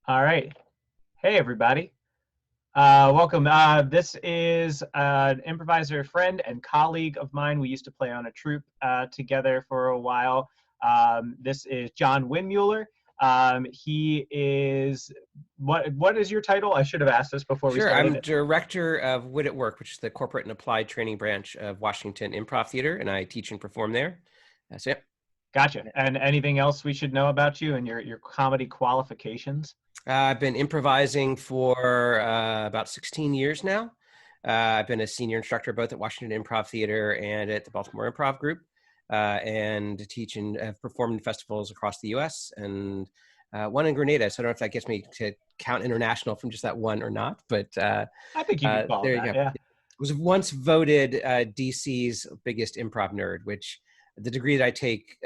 All right. Hey, everybody. Welcome. This is an improviser friend and colleague of mine. We used to play on a troupe together for a while. This is John Windmueller. He is what is your title? I should have asked this before we Sure, started I'm it. director of Wit at Work, which is the corporate and applied training branch of Washington Improv Theater, and I teach and perform there. So, Gotcha. yeah. And anything else we should know about you and your comedy qualifications? I've been improvising for about 16 years now. I've been a senior instructor both at Washington Improv Theater and at the Baltimore Improv Group, and teach and have performed in festivals across the U.S. and one in Grenada. So I don't know if that gets me to count international from just that one or not, but I think you could call it there you that. go. Yeah. Was once voted DC's biggest improv nerd, which the degree that I take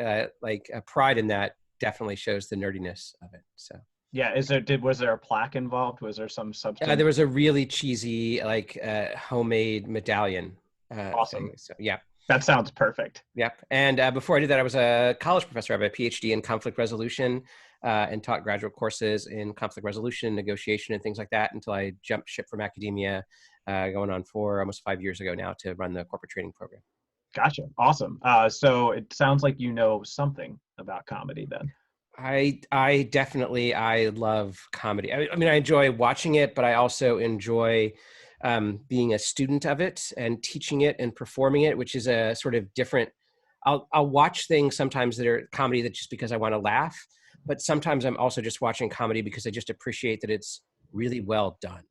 pride in that definitely shows the nerdiness of it. So Yeah. Was there a plaque involved? Was there some substance? there was a really cheesy homemade medallion Awesome. thing. So yeah. That sounds perfect. Yep. And before I did that, I was a college professor. I have a PhD in conflict resolution and taught graduate courses in conflict resolution, negotiation, and things like that until I jumped ship from academia, going on for almost 5 years ago now to run the corporate training program. Gotcha. Awesome. So it sounds like you know something about comedy then. I definitely I love comedy. I mean, I enjoy watching it, but I also enjoy being a student of it and teaching it and performing it, which is a sort of different. I'll watch things sometimes that are comedy that just because I want to laugh, but sometimes I'm also just watching comedy because I just appreciate that it's really well done.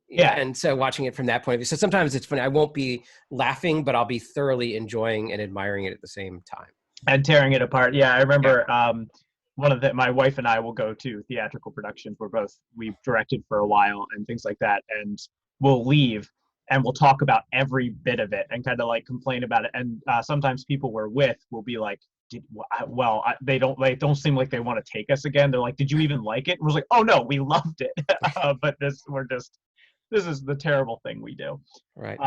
Yeah. And so watching it from that point of view. So sometimes it's funny. I won't be laughing, but I'll be thoroughly enjoying and admiring it at the same time. And tearing it apart. Yeah, I Yeah. remember my wife and I will go to theatrical productions. We've directed for a while and things like that. And we'll leave and we'll talk about every bit of it and kind of like complain about it. And sometimes people we're with will be like, they don't seem like they want to take us again. They're like, did you even like it? And we're like, oh no, we loved it. But this is the terrible thing we do. Right.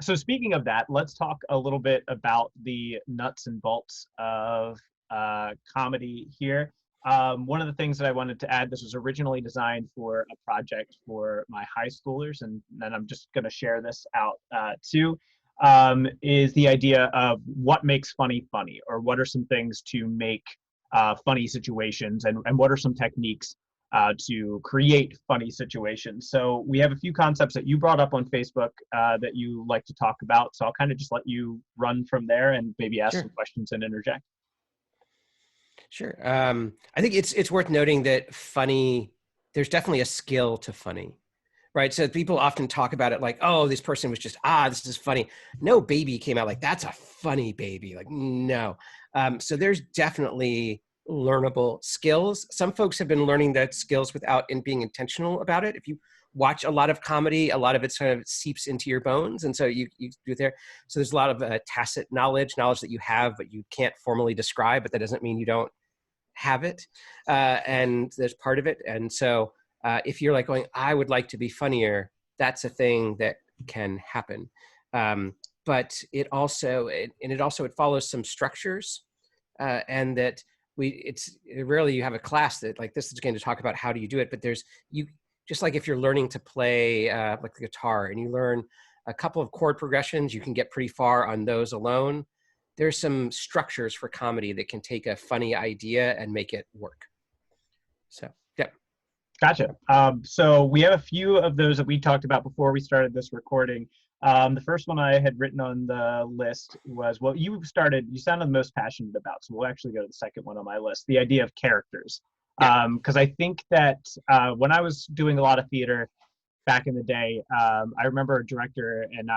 So speaking of that, let's talk a little bit about the nuts and bolts of comedy here. One of the things that I wanted to add, this was originally designed for a project for my high schoolers, and then I'm just going to share this out too, is the idea of what makes funny funny, or what are some things to make funny situations, and what are some techniques to create funny situations. So we have a few concepts that you brought up on Facebook that you like to talk about. So I'll kind of just let you run from there and maybe ask some Sure. questions and interject. Sure. I think it's worth noting that funny, there's definitely a skill to funny, right? So people often talk about it like, oh, this person was just, this is funny. No baby came out like, that's a funny baby. Like, no. So there's definitely learnable skills. Some folks have been learning that skills without in being intentional about it. If you watch a lot of comedy, a lot of it sort of seeps into your bones. And so you do there. So there's a lot of tacit knowledge that you have, but you can't formally describe, but that doesn't mean you don't have it, and there's part of it. And so if you're like going, I would like to be funnier, that's a thing that can happen. But it follows some structures, and that it's rarely you have a class that like this is going to talk about how do you do it, but there's you just like if you're learning to play like the guitar and you learn a couple of chord progressions, you can get pretty far on those alone. There's some structures for comedy that can take a funny idea and make it work. So, yeah. Gotcha. So we have a few of those that we talked about before we started this recording. The first one I had written on the list was, well, you sounded the most passionate about, so we'll actually go to the second one on my list, the idea of characters. Yeah. Because I think that when I was doing a lot of theater back in the day, I remember a director and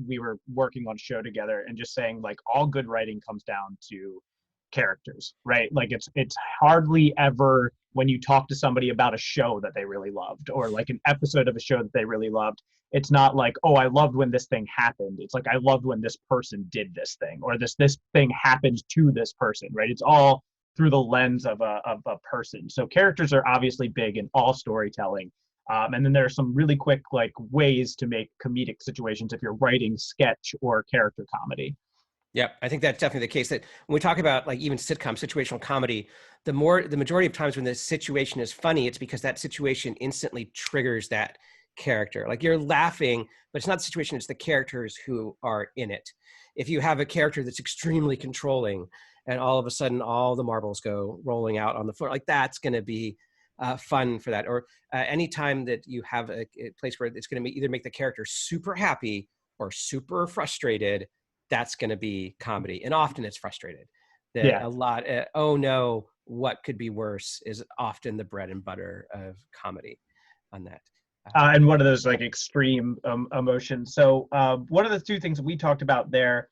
we were working on a show together and just saying like all good writing comes down to characters, right? Like it's hardly ever when you talk to somebody about a show that they really loved or like an episode of a show that they really loved, it's not like, oh, I loved when this thing happened. It's like I loved when this person did this thing, or this thing happened to this person, right? It's all through the lens of a person. So characters are obviously big in all storytelling. And then there are some really quick like ways to make comedic situations if you're writing sketch or character comedy. Yep, I think that's definitely the case. That when we talk about like even sitcom, situational comedy, the majority of times when the situation is funny, it's because that situation instantly triggers that character. Like you're laughing, but it's not the situation; it's the characters who are in it. If you have a character that's extremely controlling, and all of a sudden all the marbles go rolling out on the floor, like that's going to be fun for that. Or anytime that you have a place where it's going to either make the character super happy or super frustrated, that's going to be comedy. And often it's frustrated. That Yeah. a lot, oh no, what could be worse is often the bread and butter of comedy on that. And one of those like extreme emotions. So one of the two things we talked about there,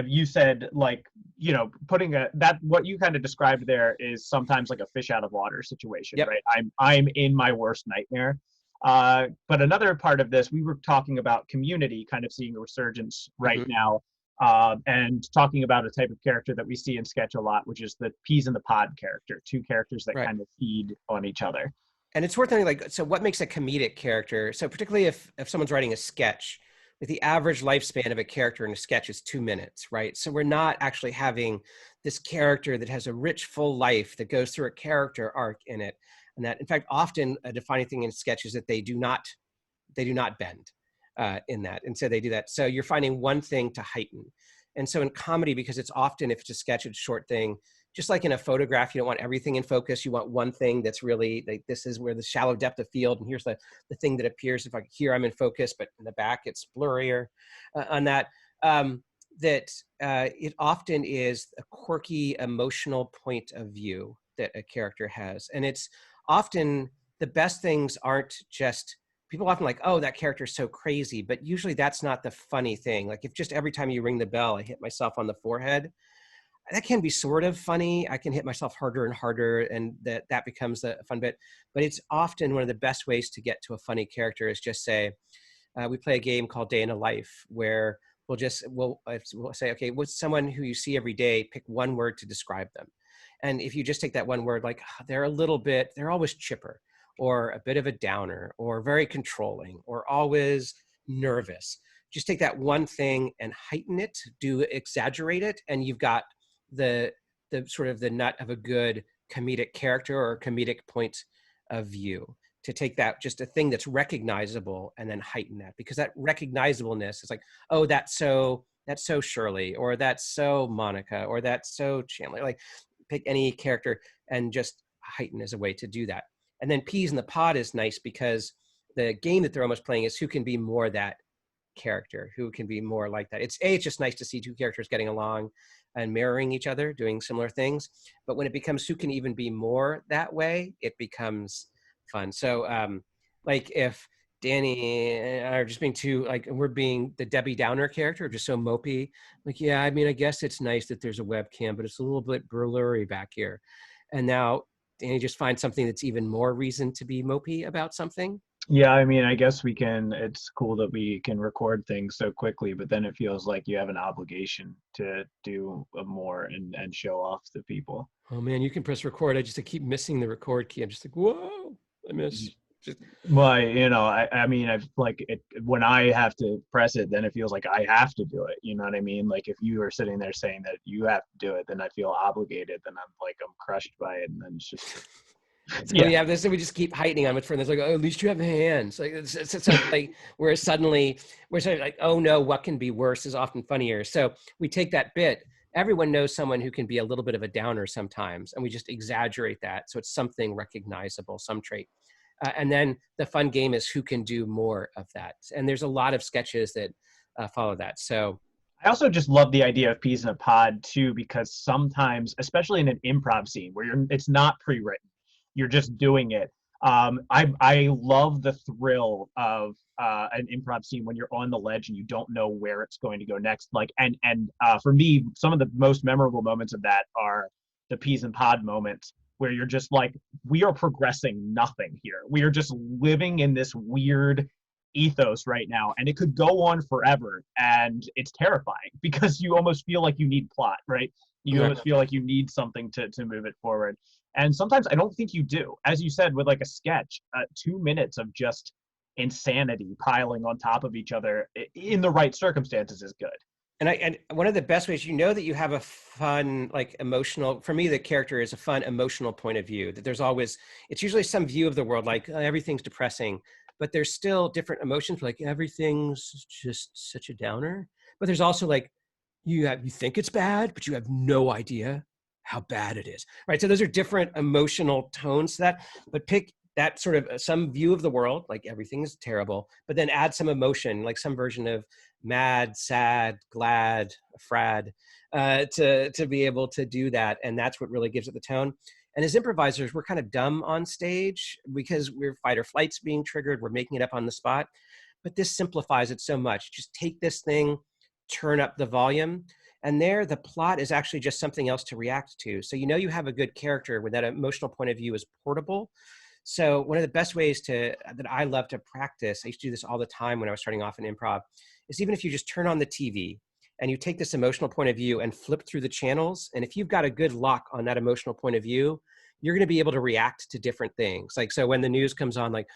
you said like, you know, putting a that what you kind of described there is sometimes like a fish out of water situation, Yep. right? I'm in my worst nightmare. But another part of this, we were talking about Community kind of seeing a resurgence right Mm-hmm. now, and talking about a type of character that we see in sketch a lot, which is the peas in the pod character, two characters that Right. kind of feed on each other. And it's worth noting, like, so what makes a comedic character? So particularly if someone's writing a sketch, like the average lifespan of a character in a sketch is 2 minutes, right? So we're not actually having this character that has a rich, full life that goes through a character arc in it. And that, in fact, often a defining thing in sketch is that they do not bend in that. And so they do that. So you're finding one thing to heighten. And so in comedy, because it's often, if it's a sketch, it's a short thing, just like in a photograph, you don't want everything in focus. You want one thing that's really like, this is where the shallow depth of field. And here's the thing that appears. If I here I'm in focus, but in the back it's blurrier on that. That it often is a quirky emotional point of view that a character has. And it's often the best things aren't just, people often like, oh, that character is so crazy, but usually that's not the funny thing. Like if just every time you ring the bell, I hit myself on the forehead, that can be sort of funny. I can hit myself harder and harder, and that becomes a fun bit. But it's often one of the best ways to get to a funny character is just say, we play a game called Day in a Life where we'll say, okay, what's someone who you see every day? Pick one word to describe them. And if you just take that one word, like they're always chipper, or a bit of a downer, or very controlling, or always nervous. Just take that one thing and heighten it, exaggerate it, and you've got the sort of the nut of a good comedic character or comedic point of view. To take that, just a thing that's recognizable, and then heighten that, because that recognizableness is like, oh, that's so Shirley, or that's so Monica, or that's so Chandler. Like pick any character and just heighten as a way to do that. And then peas in the pod is nice because the game that they're almost playing is who can be more that character, who can be more like that. It's just nice to see two characters getting along and mirroring each other, doing similar things. But when it becomes who can even be more that way, it becomes fun. So like if Danny and I are just being too, like, we're being the Debbie Downer character, just so mopey, like, yeah, I mean, I guess it's nice that there's a webcam, but it's a little bit blurry back here. And now Danny just finds something that's even more reason to be mopey about something. Yeah, I mean, I guess we can, it's cool that we can record things so quickly, but then it feels like you have an obligation to do more and show off to people. Oh man, you can press record. I keep missing the record key. I'm just like, whoa, I miss. Just, Well, you know, I mean, I've like it when I have to press it, then it feels like I have to do it. You know what I mean? Like if you are sitting there saying that you have to do it, then I feel obligated. Then I'm crushed by it, and then it's just so yeah. yeah, this we just keep heightening on it. For it's like, oh, at least you have hands. Like it's like we're suddenly like, oh no, what can be worse is often funnier. So we take that bit. Everyone knows someone who can be a little bit of a downer sometimes, and we just exaggerate that so it's something recognizable, some trait. And then the fun game is who can do more of that. And there's a lot of sketches that follow that. So I also just love the idea of peas in a pod too, because sometimes, especially in an improv scene where it's not pre-written, you're just doing it. I love the thrill of an improv scene when you're on the ledge and you don't know where it's going to go next. Like and for me, some of the most memorable moments of that are the peas and pod moments where you're just like, we are progressing nothing here. We are just living in this weird ethos right now, and it could go on forever, and it's terrifying because you almost feel like you need plot, right? You right. almost feel like you need something to move it forward, and sometimes I don't think you do. As you said, with like a sketch, 2 minutes of just insanity piling on top of each other in the right circumstances is good. And one of the best ways, that you have a fun, like emotional, for me, the character is a fun emotional point of view, that there's always, it's usually some view of the world, like everything's depressing, but there's still different emotions, like everything's just such a downer. But there's also like, you think it's bad, but you have no idea how bad it is, right? So those are different emotional tones to that, but pick that sort of some view of the world, like everything is terrible, but then add some emotion, like some version of mad, sad, glad, frad, to be able to do that. And that's what really gives it the tone. And as improvisers, we're kind of dumb on stage because we're fight or flight's being triggered. We're making it up on the spot. But this simplifies it so much. Just take this thing, turn up the volume, and there the plot is actually just something else to react to. So you have a good character when that emotional point of view is portable. So one of the best ways that I love to practice, I used to do this all the time when I was starting off in improv, is even if you just turn on the TV and you take this emotional point of view and flip through the channels, and if you've got a good lock on that emotional point of view, you're going to be able to react to different things. Like, so when the news comes on, like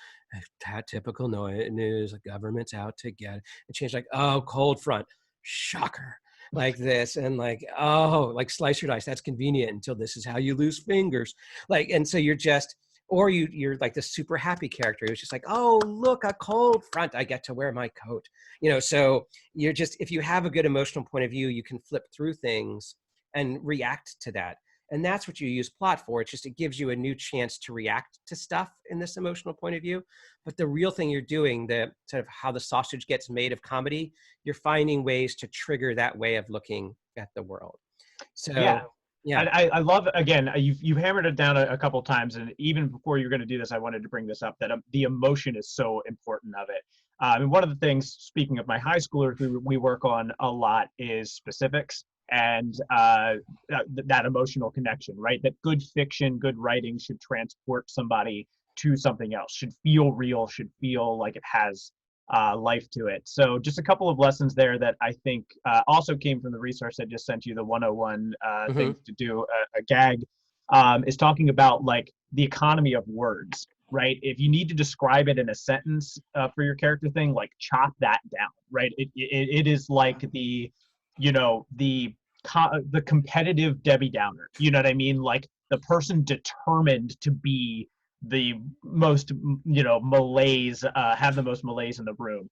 that typical news, the government's out to get it, and change, like, oh, cold front, shocker, like this, and like, oh, like slice your dice, that's convenient until this is how you lose fingers, like, and so you're just, or you're like the super happy character who's just like, oh, look, a cold front, I get to wear my coat, so you're just, if you have a good emotional point of view, you can flip through things and react to that. And that's what you use plot for. It's just, it gives you a new chance to react to stuff in this emotional point of view. But the real thing you're doing, the sort of how the sausage gets made of comedy, you're finding ways to trigger that way of looking at the world. So, Yeah. yeah. I love, again, you've hammered it down a couple times, and even before you're going to do this, I wanted to bring this up, that the emotion is so important of it. And one of the things, speaking of my high schoolers, we work on a lot is specifics and that emotional connection, right? That good fiction, good writing should transport somebody to something else, should feel real, should feel like it has life to it. So just a couple of lessons there that I think also came from the resource I just sent you, the 101 Mm-hmm. things to do a gag, is talking about like the economy of words, right? If you need to describe it in a sentence for your character thing, like chop that down, right? It is like the competitive Debbie Downer. You know what I mean? Like the person determined to be the most malaise, have the most malaise in the room.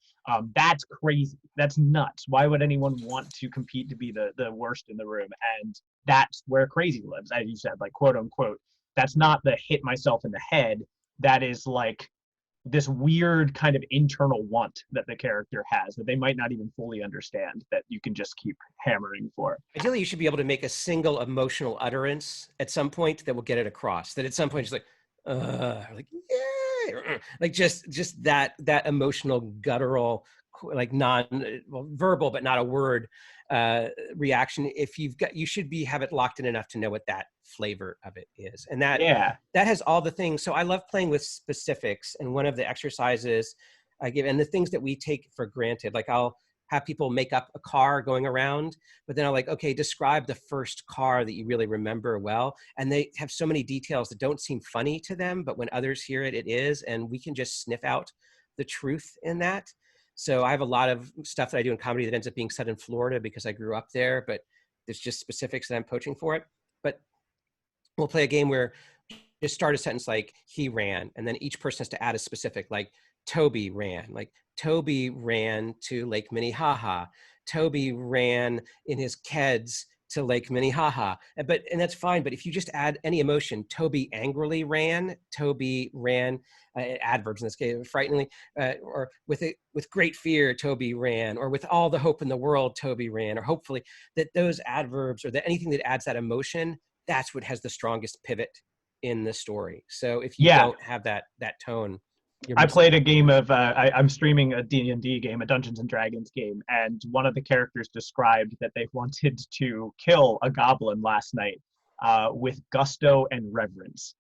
That's crazy, that's nuts. Why would anyone want to compete to be the worst in the room? And that's where crazy lives, as you said, like quote unquote. That's not the hit myself in the head. That is like this weird kind of internal want that the character has that they might not even fully understand, that you can just keep hammering for. Ideally, you should be able to make a single emotional utterance at some point that will get it across. That at some point, it's like, like, yeah, like just that emotional guttural, like verbal but not a word reaction. If you should have it locked in enough to know what that flavor of it is, and that Yeah. has all the things. So I love playing with specifics, and one of the exercises I give, and the things that we take for granted, like I'll have people make up a car going around, but then I'm like, okay, describe the first car that you really remember well. And they have so many details that don't seem funny to them, but when others hear it, it is. And we can just sniff out the truth in that. So I have a lot of stuff that I do in comedy that ends up being set in Florida because I grew up there, but there's just specifics that I'm poaching for it. But we'll play a game where just start a sentence like he ran, and then each person has to add a specific, like Toby ran, like Toby ran to Lake Minnehaha, Toby ran in his Keds to Lake Minnehaha, and that's fine. But if you just add any emotion, Toby angrily ran, Toby ran, adverbs in this case, frighteningly, or with great fear, Toby ran, or with all the hope in the world, Toby ran, or hopefully, that those adverbs or that anything that adds that emotion, that's what has the strongest pivot in the story. So if you Yeah. don't have that tone, you're I missing played a something. game of I'm streaming a D&D game, a Dungeons and Dragons game, and one of the characters described that they wanted to kill a goblin last night with gusto and reverence.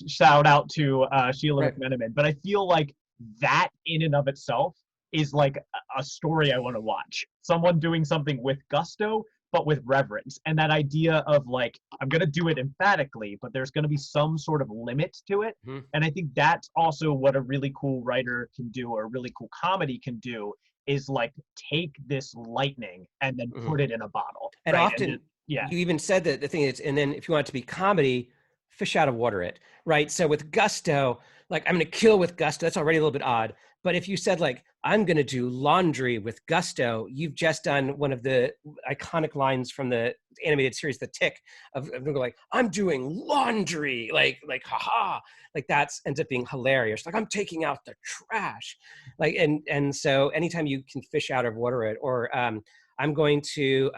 Shout out to Sheila Right. McMenamin. But I feel like that in and of itself is like a story I want to watch. Someone doing something with gusto but with reverence, and that idea of like, I'm going to do it emphatically, but there's going to be some sort of limit to it. Mm-hmm. And I think that's also what a really cool writer can do, or a really cool comedy can do, is like take this lightning and then Mhm. put it in a bottle, And right? And often yeah, you even said that the thing is, and then if you want it to be comedy, fish out of water it, right? So with gusto, like I'm going to kill with gusto, that's already a little bit odd. But if you said like, I'm going to do laundry with gusto, you've just done one of the iconic lines from the animated series, The Tick, of them go like, I'm doing laundry, like, haha, like that's ends up being hilarious. Like I'm taking out the trash, like, and so anytime you can fish out of water it, or I'm going to,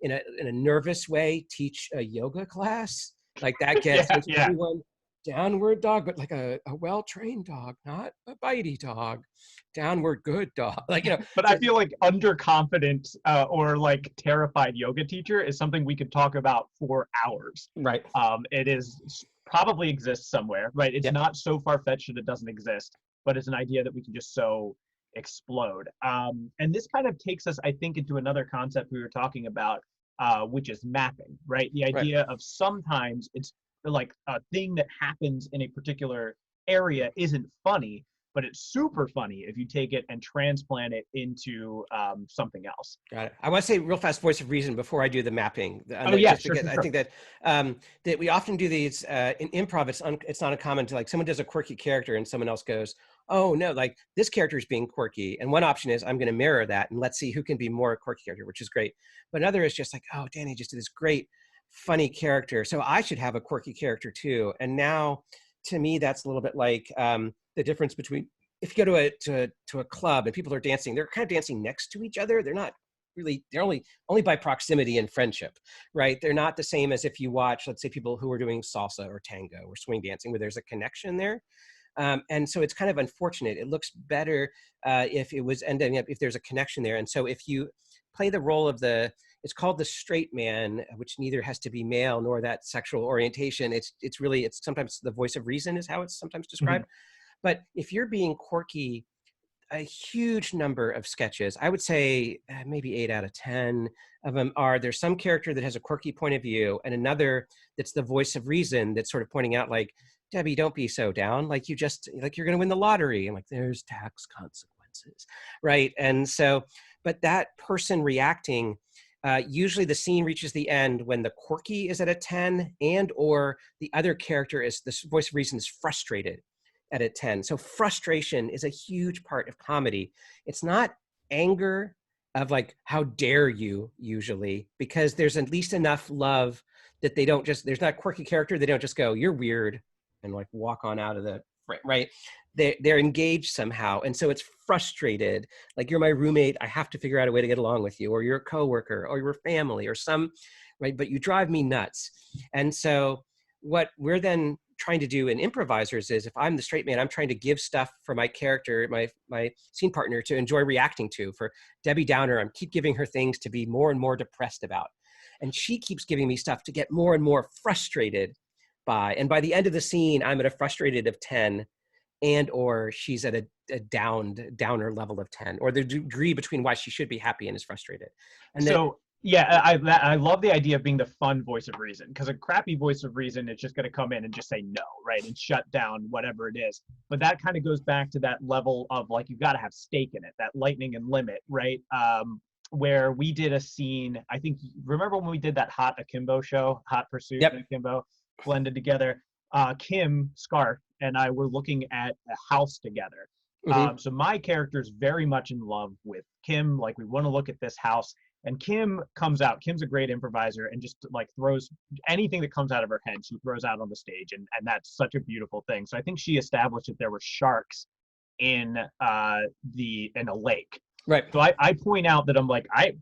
in a nervous way, teach a yoga class. Like that gets yeah, yeah. everyone downward dog, but like a well-trained dog, not a bitey dog. Downward good dog. Like, But I feel like underconfident or like terrified yoga teacher is something we could talk about for hours. right. It is probably exists somewhere, right? It's Yep. not so far fetched that it doesn't exist, but it's an idea that we can just so explode. And this kind of takes us, I think, into another concept we were talking about, which is mapping, right? The Right. idea of sometimes it's like a thing that happens in a particular area isn't funny, but it's super funny if you take it and transplant it into something else. Got it. I want to say real fast voice of reason before I do the mapping on Oh that, yeah, just sure, because sure, I sure. think that that we often do these in improv. It's not uncommon to like someone does a quirky character and someone else goes, oh no, like this character is being quirky. And one option is I'm going to mirror that and let's see who can be more a quirky character, which is great. But another is just like, oh, Danny just did this great funny character, so I should have a quirky character too. And now to me, that's a little bit like the difference between if you go to a club and people are dancing, they're kind of dancing next to each other. They're not really, they're only by proximity and friendship, right? They're not the same as if you watch, let's say, people who are doing salsa or tango or swing dancing, where there's a connection there. And so it's kind of unfortunate. It looks better if it was ending up, if there's a connection there. And so if you play the role of it's called the straight man, which neither has to be male nor that sexual orientation. It's sometimes the voice of reason is how it's sometimes Mhm. described. But if you're being quirky, a huge number of sketches, I would say maybe 8 out of 10 of them are there's some character that has a quirky point of view and another that's the voice of reason that's sort of pointing out like, Debbie, don't be so down. Like you just, like you're going to win the lottery. And like, there's tax consequences. Right. And so, but that person reacting, usually the scene reaches the end when the quirky is at a 10 and or the other character is the voice of reason is frustrated at a 10. So frustration is a huge part of comedy. It's not anger of like, how dare you usually, because there's at least enough love that they don't just, there's not a quirky character. They don't just go, you're weird and like walk on out of the, right. They're engaged somehow. And so it's frustrated. Like you're my roommate. I have to figure out a way to get along with you, or you're a coworker or your family or some, right. But you drive me nuts. And so what we're then trying to do in improvisers is if I'm the straight man, I'm trying to give stuff for my character, my scene partner to enjoy reacting to. For Debbie Downer, I'm keep giving her things to be more and more depressed about. And she keeps giving me stuff to get more and more frustrated by. And by the end of the scene, I'm at a frustrated of 10 and or she's at a downer level of 10, or the degree between why she should be happy and is frustrated. And that, So yeah, I love the idea of being the fun voice of reason, because a crappy voice of reason it's just going to come in and just say no, right, and shut down whatever it is. But that kind of goes back to that level of like you've got to have stake in it, that lightning and limit, right? Where we did a scene, I think, remember when we did that Hot Akimbo show, Hot Pursuit yep. and Akimbo blended together? Kim Scarf and I were looking at a house together. Mm-hmm. So my character is very much in love with Kim. Like we want to look at this house, and Kim comes out. Kim's a great improviser and just like throws anything that comes out of her head. She throws out on the stage, and that's such a beautiful thing. So I think she established that there were sharks in in a lake. Right. So I point out that I'm like I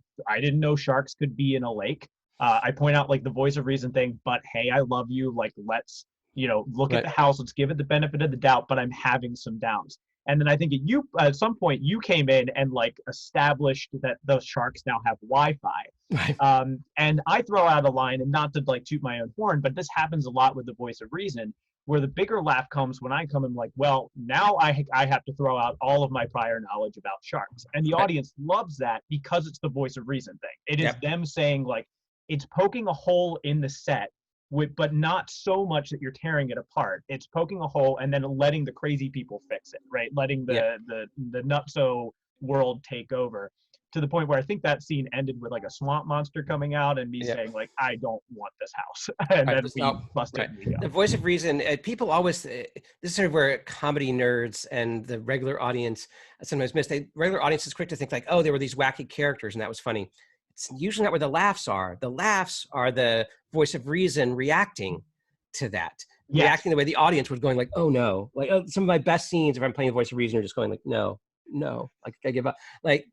didn't know sharks could be in a lake. I point out like the voice of reason thing, but hey, I love you. Like let's look at Right. the house. Let's give it the benefit of the doubt. But I'm having some doubts. And then I think at some point you came in and like established that those sharks now have Wi-Fi. Right. And I throw out a line, and not to like toot my own horn, but this happens a lot with the voice of reason, where the bigger laugh comes when I come in like, well, now I have to throw out all of my prior knowledge about sharks. And the Right. audience loves that because it's the voice of reason thing. It is Yep. them saying like, it's poking a hole in the set but not so much that you're tearing it apart. It's poking a hole and then letting the crazy people fix it, right? Letting Yep. the nutso world take over, to the point where I think that scene ended with like a swamp monster coming out and me Yeah. saying like, I don't want this house. And Right. then we busted Right. and we go. The voice of reason. People always. This is sort of where comedy nerds and the regular audience sometimes miss. The regular audience is quick to think like, oh, there were these wacky characters and that was funny. It's usually not where the laughs are. The laughs are the voice of reason reacting to that, Yes. reacting the way the audience was going like, oh no. Like some of my best scenes, if I'm playing the voice of reason, are just going like, no, like I give up, like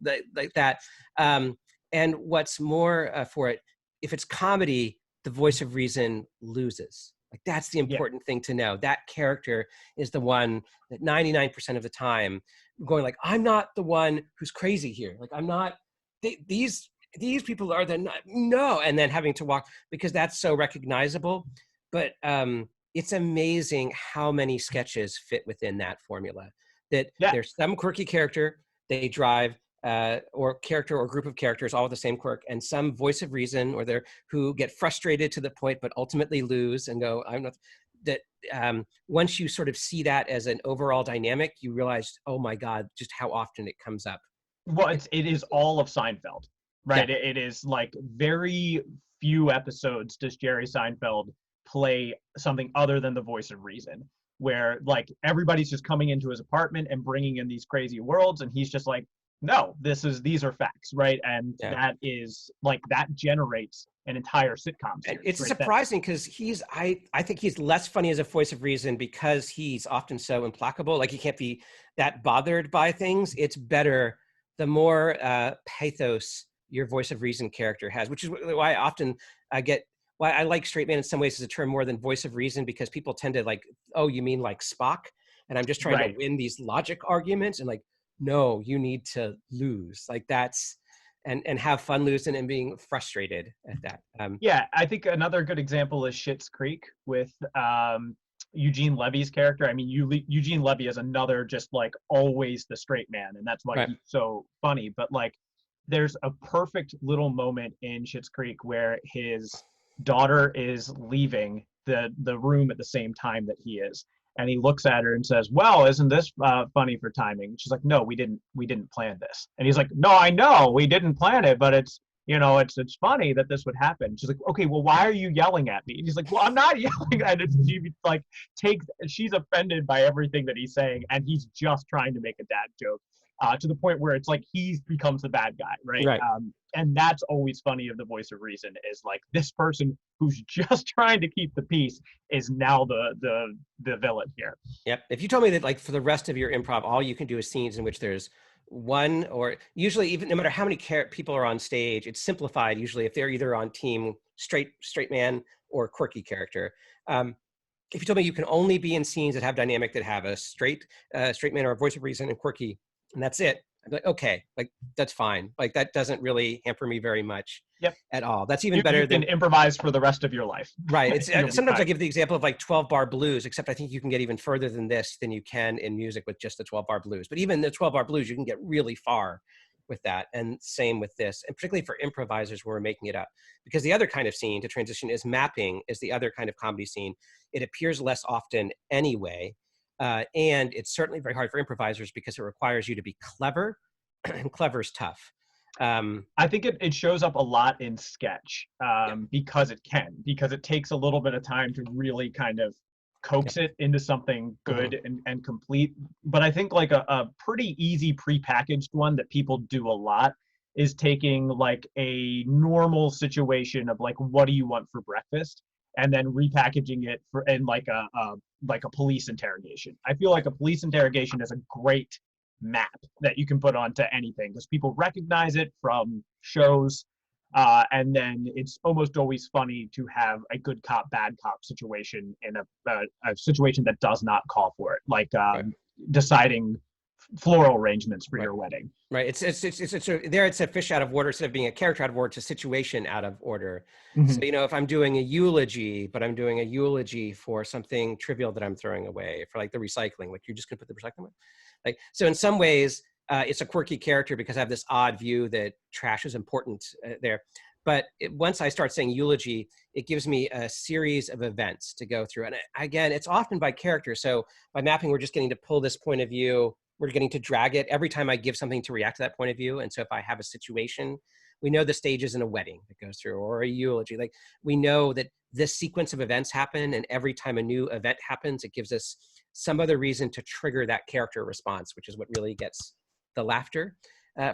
that. And what's more for it, if it's comedy, the voice of reason loses. Like that's the Yeah. important thing to know. That character is the one that 99% of the time going like, I'm not the one who's crazy here. Like I'm not, these people are the, no. And then having to walk, because that's so recognizable. But it's amazing how many sketches fit within that formula. That Yeah. there's some quirky character, they drive or character or group of characters all with the same quirk, and some voice of reason or they're who get frustrated to the point but ultimately lose and go, I'm not that. Once you sort of see that as an overall dynamic, you realize, oh my God, just how often it comes up. Well, it is all of Seinfeld, right? Yeah. It is like very few episodes does Jerry Seinfeld play something other than the voice of reason, where like everybody's just coming into his apartment and bringing in these crazy worlds, and he's just like, no, these are facts, right? And Yeah. that is like that generates an entire sitcom series. And it's right? surprising because I think he's less funny as a voice of reason because he's often so implacable. Like he can't be that bothered by things. It's better the more pathos your voice of reason character has, which is why I often why I like straight man in some ways as a term more than voice of reason, because people tend to like, oh, you mean like Spock? And I'm just trying Right. to win these logic arguments, and like, no, you need to lose. Like that's, and have fun losing and being frustrated at that. Yeah, I think another good example is Schitt's Creek with Eugene Levy's character. I mean, Eugene Levy is another just like always the straight man, and that's why Right. he's so funny. But like, there's a perfect little moment in Schitt's Creek where his daughter is leaving the room at the same time that he is, and he looks at her and says, "Well, isn't this funny for timing?" She's like, "No, we didn't plan this." And he's like, "No, I know we didn't plan it, but it's it's funny that this would happen." She's like, "Okay, well, why are you yelling at me?" And he's like, "Well, I'm not yelling." And she like she's offended by everything that he's saying, and he's just trying to make a dad joke, to the point where it's like he becomes the bad guy, right? Right. And that's always funny of the voice of reason is like this person who's just trying to keep the peace is now the villain here. Yep. If you told me that like for the rest of your improv, all you can do is scenes in which there's one, or usually even no matter how many people are on stage, it's simplified usually if they're either on team straight man or quirky character. If you told me you can only be in scenes that have dynamic, that have a straight man or a voice of reason and quirky, and that's it, I'm like, okay, like that's fine. Like that doesn't really hamper me very much. Yep. At all. That's even You better can than improvise for the rest of your life. right. It's sometimes fine. I give the example of like 12-bar blues, except I think you can get even further than this than you can in music with just the 12-bar blues. But even the 12-bar blues, you can get really far with that. And same with this, and particularly for improvisers where we're making it up. Because the other kind of scene to transition is mapping, is the other kind of comedy scene. It appears less often anyway. And it's certainly very hard for improvisers because it requires you to be clever, and clever is tough. I think it shows up a lot in sketch because it takes a little bit of time to really kind of coax it into something good and complete. But I think like a pretty easy prepackaged one that people do a lot is taking like a normal situation of like, what do you want for breakfast? And then repackaging it in like a police interrogation. I feel like a police interrogation is a great map that you can put onto anything because people recognize it from shows, and then it's almost always funny to have a good cop bad cop situation in a situation that does not call for it, like deciding floral arrangements for your wedding. Right. It's there. It's a fish out of water instead of being a character out of order. It's a situation out of order. Mm-hmm. So if I'm doing a eulogy, but I'm doing a eulogy for something trivial that I'm throwing away, for like the recycling, like you're just gonna put the recycling away. Like so, in some ways, it's a quirky character because I have this odd view that trash is important there. But once I start saying eulogy, it gives me a series of events to go through. And again, it's often by character. So by mapping, we're just getting to pull this point of view we're getting to drag it every time I give something to react to that point of view. And so if I have a situation, we know the stages in a wedding that goes through, or a eulogy, like we know that this sequence of events happen, and every time a new event happens, it gives us some other reason to trigger that character response, which is what really gets the laughter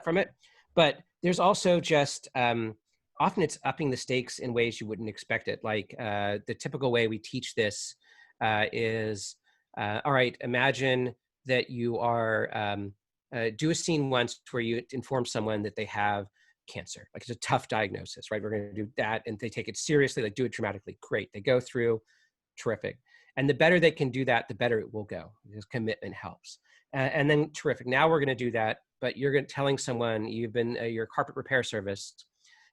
from it. But there's also just, often it's upping the stakes in ways you wouldn't expect it. Like the typical way we teach this is, all right, imagine that you are, do a scene once where you inform someone that they have cancer. Like it's a tough diagnosis, right? We're going to do that. And they take it seriously, like do it dramatically. Great. They go through, terrific. And the better they can do that, the better it will go, because commitment helps. And then terrific. Now we're going to do that, but you're telling someone you've been your carpet repair service,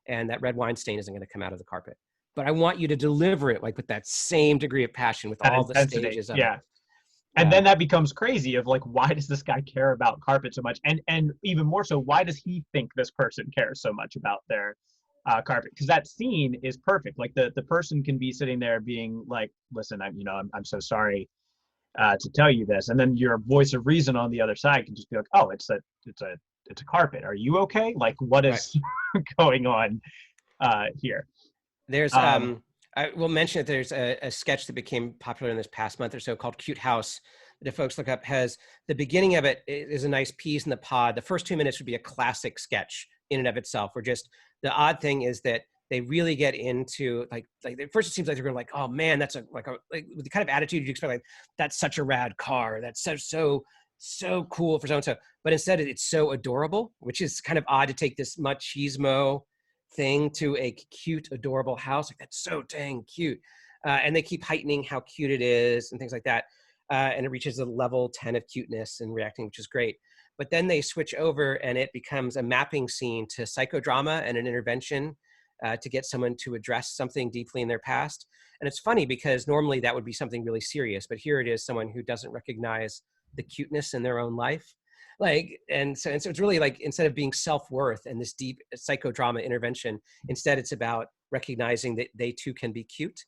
and that red wine stain isn't going to come out of the carpet. But I want you to deliver it like with that same degree of passion, with That all the intensity. stages of it. Yeah. And then that becomes crazy of like, why does this guy care about carpet so much? And even more so, why does he think this person cares so much about their carpet? Because that scene is perfect. Like the person can be sitting there being like, listen, I'm so sorry to tell you this. And then your voice of reason on the other side can just be like, oh, it's a carpet. Are you okay? Like what is going on here? There's I will mention that there's a sketch that became popular in this past month or so called Cute House that if folks look up, has the beginning of it is a nice peas in the pod. The first 2 minutes would be a classic sketch in and of itself, where just the odd thing is that they really get into like at first it seems like they're going like, oh man, that's like the kind of attitude you'd expect, like that's such a rad car, that's so cool for so and so. But instead it's so adorable, which is kind of odd to take this machismo thing to a cute, adorable house. Like that's so dang cute. And they keep heightening how cute it is and things like that. And it reaches a level 10 of cuteness and reacting, which is great. But then they switch over and it becomes a mapping scene to psychodrama and an intervention to get someone to address something deeply in their past. And it's funny because normally that would be something really serious, but here it is someone who doesn't recognize the cuteness in their own life. Like, and so it's really like, instead of being self-worth and this deep psychodrama intervention, instead it's about recognizing that they too can be cute.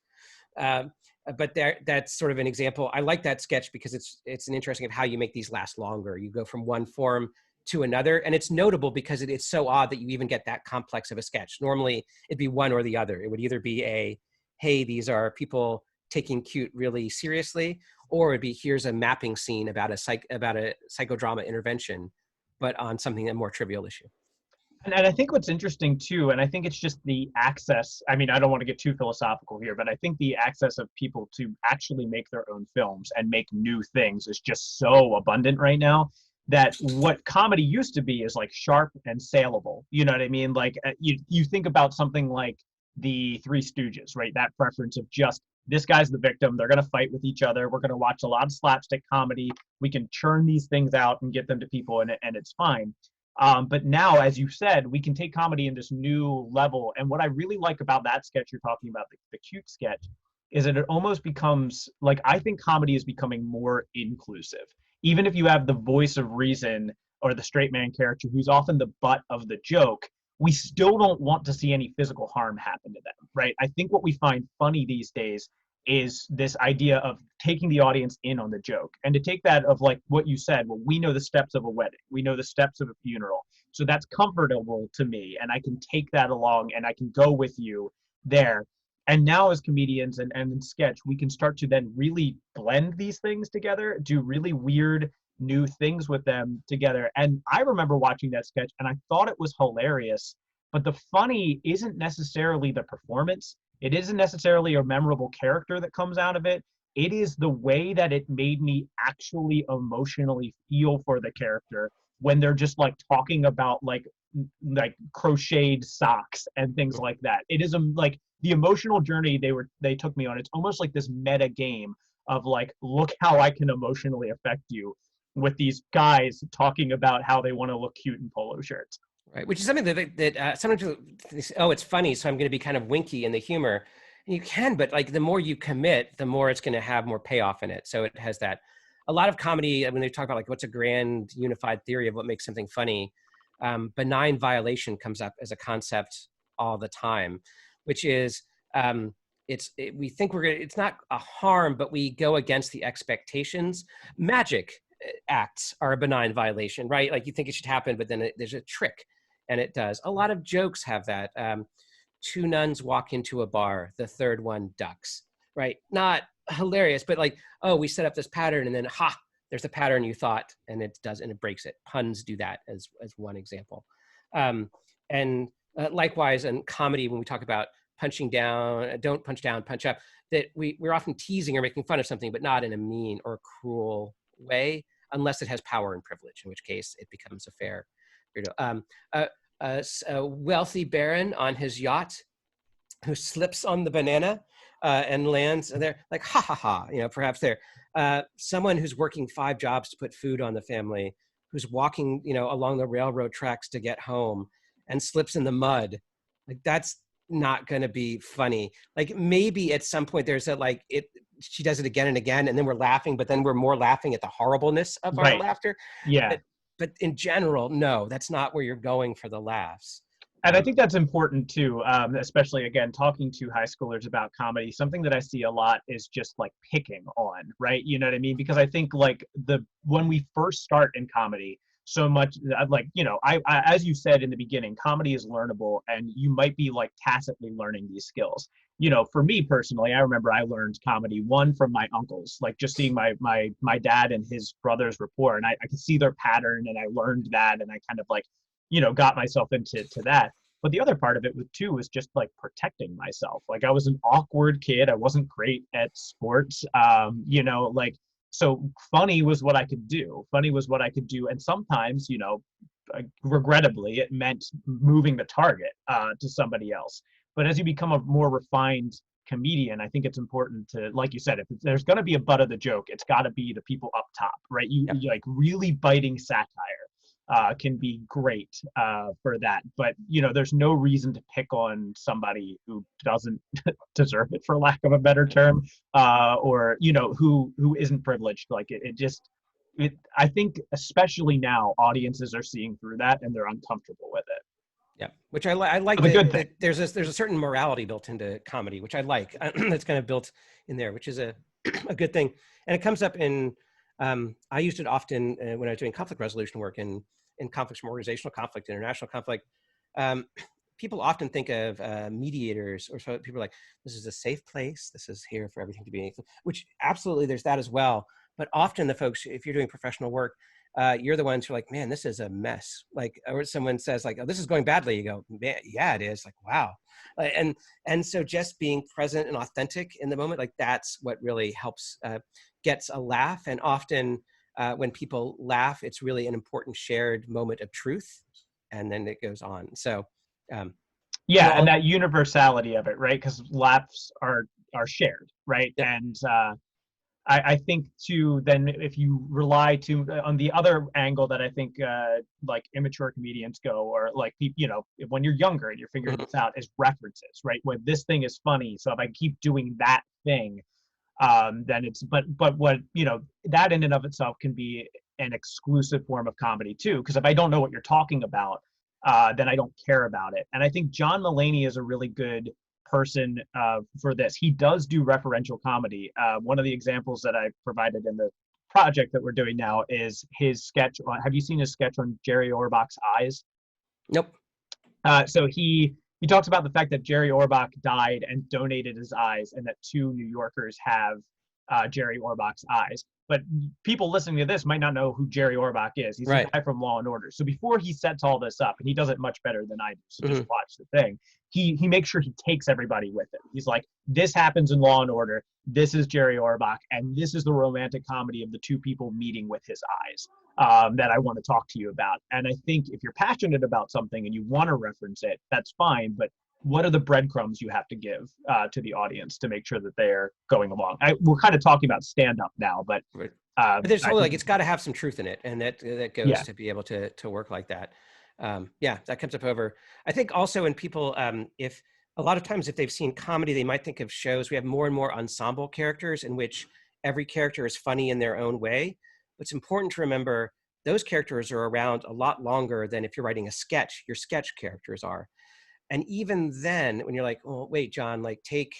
But that's sort of an example. I like that sketch because it's an interesting of how you make these last longer. You go from one form to another, and it's notable because it's so odd that you even get that complex of a sketch. Normally it'd be one or the other. It would either be a, hey, these are people taking cute really seriously, or it'd be, here's a mapping scene about a psychodrama intervention, but on something a more trivial issue. And I think what's interesting too, and I think it's just the access. I mean, I don't want to get too philosophical here, but I think the access of people to actually make their own films and make new things is just so abundant right now that what comedy used to be is like sharp and saleable. You know what I mean? Like you think about something like the Three Stooges, right? That preference of just this guy's the victim. They're going to fight with each other. We're going to watch a lot of slapstick comedy. We can churn these things out and get them to people, and it's fine. But now, as you said, we can take comedy in this new level. And what I really like about that sketch you're talking about, the cute sketch, is that it almost becomes like, I think comedy is becoming more inclusive. Even if you have the voice of reason or the straight man character who's often the butt of the joke, we still don't want to see any physical harm happen to them, right? I think what we find funny these days is this idea of taking the audience in on the joke, and to take that of like what you said, well, we know the steps of a wedding, we know the steps of a funeral, so that's comfortable to me, and I can take that along and I can go with you there. And now as comedians and in sketch, we can start to then really blend these things together, do really weird new things with them together. And I remember watching that sketch and I thought it was hilarious, but the funny isn't necessarily the performance. It isn't necessarily a memorable character that comes out of it. It is the way that it made me actually emotionally feel for the character when they're just like talking about like crocheted socks and things like that. It is like the emotional journey they took me on. It's almost like this meta game of like, look how I can emotionally affect you with these guys talking about how they want to look cute in polo shirts. Right, which is something that sometimes people say, oh, it's funny, so I'm going to be kind of winky in the humor. And you can, but like the more you commit, the more it's going to have more payoff in it. So it has that. A lot of comedy, when they talk about like what's a grand unified theory of what makes something funny, benign violation comes up as a concept all the time, which is we think it's not a harm, but we go against the expectations. Magic acts are a benign violation, right? Like you think it should happen, but then there's a trick, and it does. A lot of jokes have that. Two nuns walk into a bar, the third one ducks, right? Not hilarious, but like, oh, we set up this pattern, and then there's a pattern you thought, and it does, and it breaks it. Puns do that as one example. And likewise, in comedy, when we talk about punching down, don't punch down, punch up, that we're often teasing or making fun of something, but not in a mean or cruel way, unless it has power and privilege, in which case it becomes a fair. A wealthy baron on his yacht who slips on the banana and lands there, like, ha ha ha, perhaps there. Someone who's working 5 jobs to put food on the family, who's walking, along the railroad tracks to get home and slips in the mud. Like, that's not going to be funny. Like, maybe at some point there's she does it again and again, and then we're laughing, but then we're more laughing at the horribleness of our laughter. Yeah. But in general, no, that's not where you're going for the laughs. And I think that's important too, especially, again, talking to high schoolers about comedy. Something that I see a lot is just like picking on, right? You know what I mean? Because I think like when we first start in comedy, so much like, I as you said in the beginning, comedy is learnable, and you might be like tacitly learning these skills. For me personally, I remember I learned comedy from my uncles, like just seeing my dad and his brothers rapport, and I could see their pattern, and I learned that, and I kind of like got myself into that. But the other part of it was just like protecting myself. Like, I was an awkward kid. I wasn't great at sports. Like, so funny was what I could do. Funny was what I could do. And sometimes, regrettably, it meant moving the target to somebody else. But as you become a more refined comedian, I think it's important to, like you said, if there's going to be a butt of the joke, it's got to be the people up top, right? You like really biting satire can be great for that. But, there's no reason to pick on somebody who doesn't deserve it, for lack of a better term, or, who isn't privileged. Like I think especially now audiences are seeing through that, and they're uncomfortable with it. Yeah, which I like. The good thing. There's a certain morality built into comedy, which I like. That's kind of built in there, which is a good thing. And it comes up in, I used it often when I was doing conflict resolution work in conflicts from organizational conflict, international conflict. People often think of mediators, or so people are like, this is a safe place. This is here for everything to be, which absolutely there's that as well. But often the folks, if you're doing professional work, you're the ones who are like, man, this is a mess. Like, or someone says like, oh, this is going badly. You go, man, yeah, it is. Like, wow. And so just being present and authentic in the moment, like that's what really helps, gets a laugh. And often when people laugh, it's really an important shared moment of truth. And then it goes on. So and that universality of it, right? Because laughs are shared, right? Yeah. And I think too, then if you rely too on the other angle that I think like immature comedians go, or like, when you're younger and you're figuring this out, is references, right? When this thing is funny, so if I keep doing that thing, then it's, but what, that in and of itself can be an exclusive form of comedy too, because if I don't know what you're talking about, then I don't care about it. And I think John Mulaney is a really good person for this. He does do referential comedy. One of the examples that I provided in the project that we're doing now is his sketch on, have you seen his sketch on Jerry Orbach's eyes? Nope. So he talks about the fact that Jerry Orbach died and donated his eyes, and that 2 New Yorkers have Jerry Orbach's eyes. But people listening to this might not know who Jerry Orbach is. He's a guy from Law and Order. So before he sets all this up, and he does it much better than I do, so just watch the thing, he makes sure he takes everybody with him. He's like, this happens in Law and Order, this is Jerry Orbach, and this is the romantic comedy of the 2 people meeting with his eyes that I want to talk to you about. And I think if you're passionate about something and you want to reference it, that's fine, but what are the breadcrumbs you have to give to the audience to make sure that they're going along? We're kind of talking about stand-up now, but there's totally like, it's got to have some truth in it, and that goes to be able to work like that. That comes up over. I think also when people, if a lot of times if they've seen comedy, they might think of shows. We have more and more ensemble characters in which every character is funny in their own way. But it's important to remember those characters are around a lot longer than if you're writing a sketch, your sketch characters are. And even then, when you're like, oh, wait, John, like take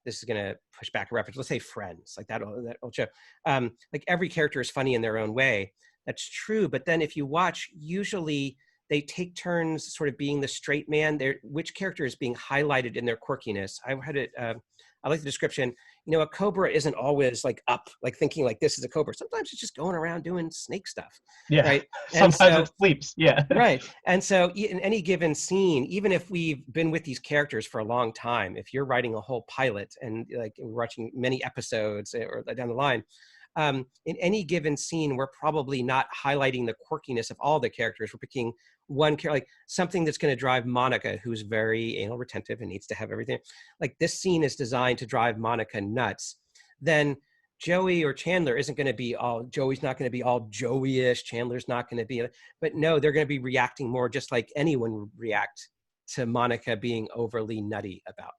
this is going to push back a reference. Let's say Friends, like that old show. Like every character is funny in their own way. That's true. But then if you watch, usually they take turns sort of being the straight man. Which character is being highlighted in their quirkiness? I had it. I like the description. You know, a cobra isn't always like up, like thinking like this is a cobra. Sometimes it's just going around doing snake stuff, Yeah. right? And Sometimes so, it sleeps. Yeah. right. And so in any given scene, even if we've been with these characters for a long time, if you're writing a whole pilot and like we're watching many episodes or down the line, in any given scene, we're probably not highlighting the quirkiness of all the characters. We're picking one character, like something that's going to drive Monica, who's very anal retentive and needs to have everything. Like this scene is designed to drive Monica nuts. Then Joey or Chandler isn't going to be all, Joey's not going to be all Joey-ish, Chandler's not going to be, but no, they're going to be reacting more just like anyone would react to Monica being overly nutty about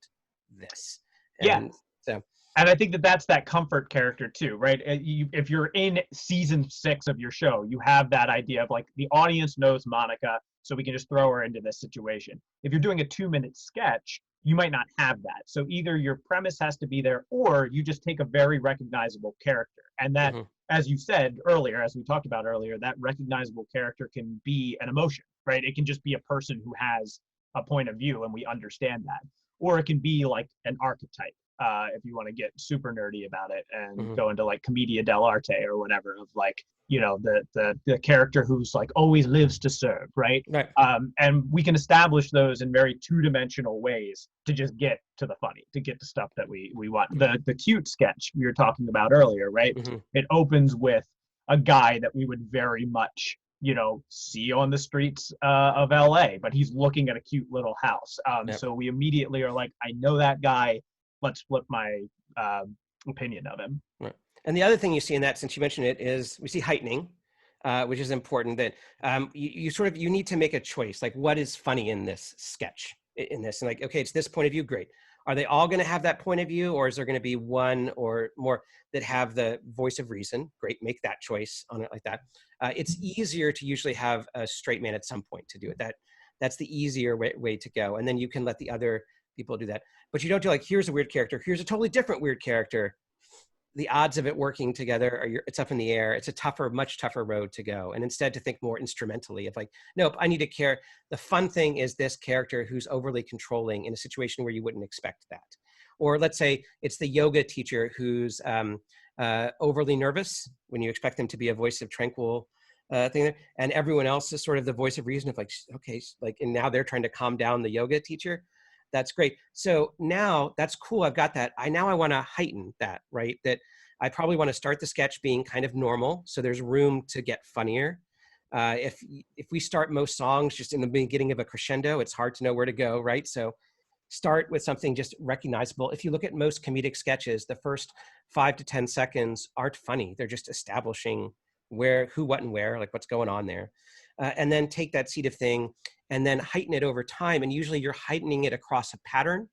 this. Yeah. And so, and I think that that's that comfort character too, right? If you're in season 6 of your show, you have that idea of like the audience knows Monica, so we can just throw her into this situation. If you're doing a 2-minute sketch, you might not have that. So either your premise has to be there, or you just take a very recognizable character. And that, as you said earlier, as we talked about earlier, that recognizable character can be an emotion, right? It can just be a person who has a point of view and we understand that. Or it can be like an archetype. If you want to get super nerdy about it and go into like commedia dell'arte or whatever, of like, you know, the character who's like always lives to serve, right? right. And we can establish those in very 2-dimensional ways to just get to the funny, to get to stuff that we want. The cute sketch we were talking about earlier, right? It opens with a guy that we would very much, you know, see on the streets of LA, but he's looking at a cute little house. So we immediately are like, I know that guy. Let's flip my opinion of him. Right. And the other thing you see in that, since you mentioned it, is we see heightening, which is important. That you need to make a choice. Like, what is funny in this sketch? In this, and like, okay, it's this point of view. Great. Are they all going to have that point of view, or is there going to be one or more that have the voice of reason? Great, make that choice on it like that. It's easier to usually have a straight man at some point to do it. That's the easier way to go, and then you can let the other people do that. But you don't do like, here's a weird character, here's a totally different weird character. The odds of it working together it's up in the air. It's a much tougher road to go. And instead to think more instrumentally of like, nope, I need to care. The fun thing is this character who's overly controlling in a situation where you wouldn't expect that. Or let's say it's the yoga teacher who's overly nervous when you expect them to be a voice of tranquil thing there. And everyone else is sort of the voice of reason of like, okay, like, and now they're trying to calm down the yoga teacher. That's great. So now that's cool. I've got that. I want to heighten that, right? That I probably want to start the sketch being kind of normal. So there's room to get funnier. If we start most songs just in the beginning of a crescendo, it's hard to know where to go, right? So start with something just recognizable. If you look at most comedic sketches, the first 5 to 10 seconds aren't funny. They're just establishing where, who, what, and where, like what's going on there. And then take that seed of thing and then heighten it over time. And usually you're heightening it across a pattern,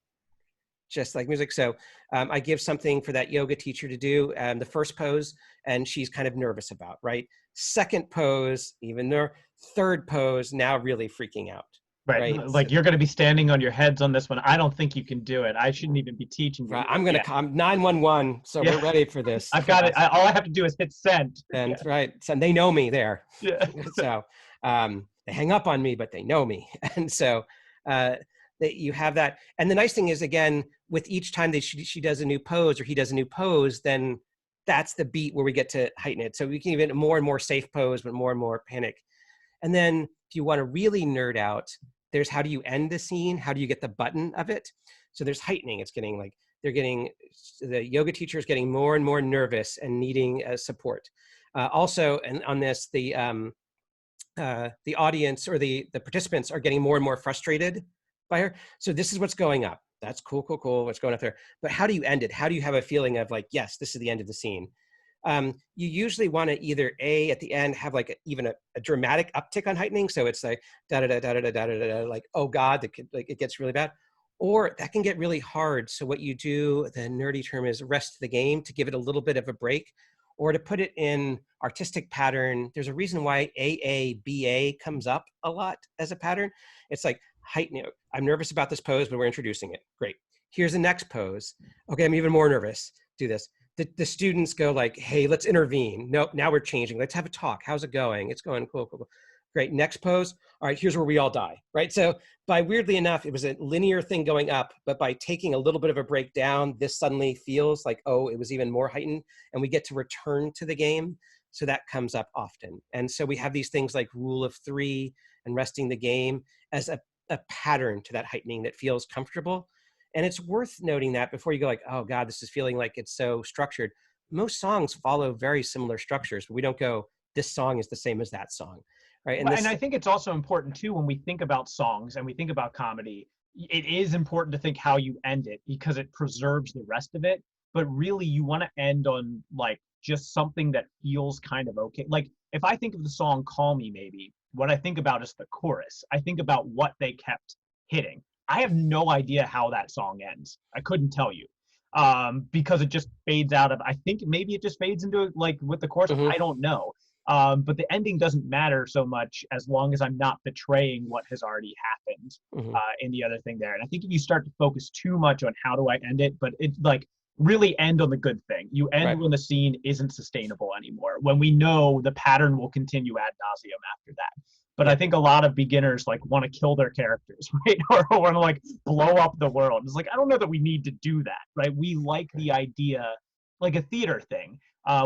just like music. So I give something for that yoga teacher to do, the first pose, and she's kind of nervous about, right? Second pose, even there. Third pose, now really freaking out. Right. Like, you're going to be standing on your heads on this one. I don't think you can do it. I shouldn't even be teaching you. Right. I'm going to come 911. So we're ready for this. I've got it. All I have to do is hit send. And right. So they know me there. Yeah. So they hang up on me, but they know me. And so you have that. And the nice thing is, again, with each time that she does a new pose or he does a new pose, then that's the beat where we get to heighten it. So we can even more and more safe pose, but more and more panic. And then if you want to really nerd out, there's how do you end the scene? How do you get the button of it? So there's heightening. It's getting like, the yoga teacher is getting more and more nervous and needing support. Also, and on this, the audience or the participants are getting more and more frustrated by her. So this is what's going up. That's cool. What's going up there? But how do you end it? How do you have a feeling of like, yes, this is the end of the scene? You usually want to either at the end have like even a dramatic uptick on heightening. So it's like da da da da da da da da, like, oh God, like it gets really bad, or that can get really hard. So what you do, the nerdy term is rest the game, to give it a little bit of a break, or to put it in artistic pattern. There's a reason why AABA comes up a lot as a pattern. It's like heighten it. I'm nervous about this pose, but we're introducing it. Great. Here's the next pose. Okay, I'm even more nervous. Do this. The students go like, hey, let's intervene. Nope, now we're changing. Let's have a talk. How's it going? It's going cool, cool, cool. Great, next pose. All right, here's where we all die, right? So by weirdly enough, it was a linear thing going up, but by taking a little bit of a break down, this suddenly feels like, oh, it was even more heightened, and we get to return to the game. So that comes up often. And so we have these things like rule of 3 and resting the game as a pattern to that heightening that feels comfortable. And it's worth noting that before you go like, oh God, this is feeling like it's so structured. Most songs follow very similar structures, but we don't go, this song is the same as that song, right? And, and I think it's also important too, when we think about songs and we think about comedy, it is important to think how you end it, because it preserves the rest of it. But really you want to end on like just something that feels kind of okay. Like if I think of the song Call Me Maybe, what I think about is the chorus. I think about what they kept hitting. I have no idea how that song ends. I couldn't tell you, because it just fades out of, I think maybe it just fades into like with the chorus. I don't know. But the ending doesn't matter so much as long as I'm not betraying what has already happened in the other thing there. And I think if you start to focus too much on how do I end it, but it's like really end on the good thing. You end when the scene isn't sustainable anymore, when we know the pattern will continue ad nauseum after that. But I think a lot of beginners like want to kill their characters, right? Or want to like blow up the world. It's like, I don't know that we need to do that, right? We like the idea, like a theater thing.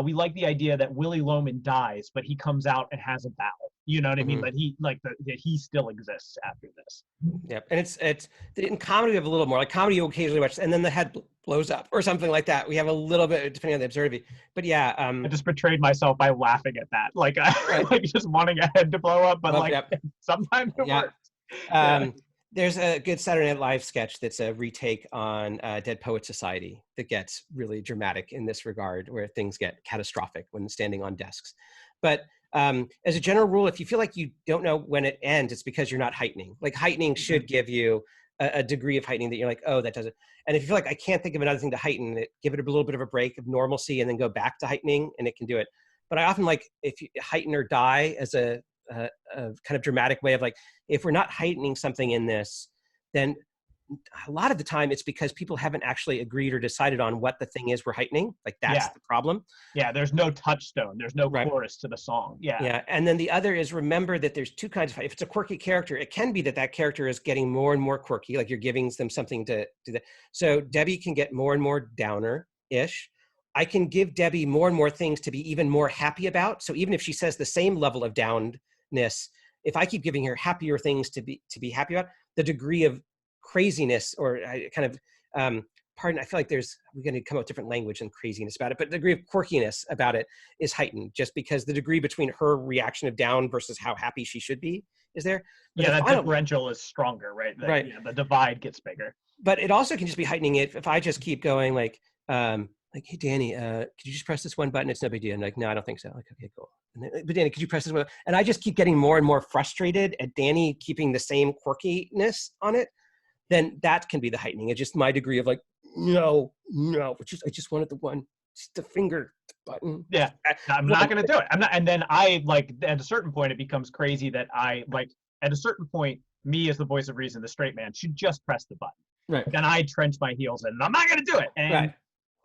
We like the idea that Willy Loman dies, but he comes out and has a bow. You know what I mean? That he like that he still exists after this. Yep, and it's in comedy we have a little more. Like comedy you occasionally watch, and then the head blows up or something like that. We have a little bit depending on the absurdity. But yeah, I just betrayed myself by laughing at that. Like like just wanting a head to blow up, but like sometimes it works. There's a good Saturday Night Live sketch that's a retake on Dead Poet Society that gets really dramatic in this regard, where things get catastrophic when standing on desks. But as a general rule, if you feel like you don't know when it ends, it's because you're not heightening. Like heightening should give you a degree of heightening that you're like, oh, that doesn't. And if you feel like I can't think of another thing to heighten it, give it a little bit of a break of normalcy and then go back to heightening, and it can do it. But I often like if you heighten or die as a kind of dramatic way of like, if we're not heightening something in this, then a lot of the time it's because people haven't actually agreed or decided on what the thing is we're heightening. Like that's the problem. Yeah, there's no touchstone. There's no chorus to the song. Yeah. And then the other is, remember that there's two kinds of, if it's a quirky character, it can be that that character is getting more and more quirky, like you're giving them something to do that. So Debbie can get more and more downer-ish. I can give Debbie more and more things to be even more happy about. So even if she says the same level of downness, if I keep giving her happier things to be happy about, the degree of craziness or kind of I feel like we're going to come up with different language and craziness about it, but the degree of quirkiness about it is heightened just because the degree between her reaction of down versus how happy she should be is there. But that differential is stronger, right? The divide gets bigger. But it also can just be heightening it if I just keep going like, hey, Danny, could you just press this one button? It's no big deal. And like, no, I don't think so. Like, okay, cool. And then, but Danny, could you press this one? And I just keep getting more and more frustrated at Danny keeping the same quirkiness on it. Then that can be the heightening. It's just my degree of like, no, I just wanted the finger button. Yeah, I'm not going to do it. I'm not. And then I like, at a certain point, it becomes crazy that I like, at a certain point, me as the voice of reason, the straight man, should just press the button. Right. Then I trench my heels in and I'm not going to do it. And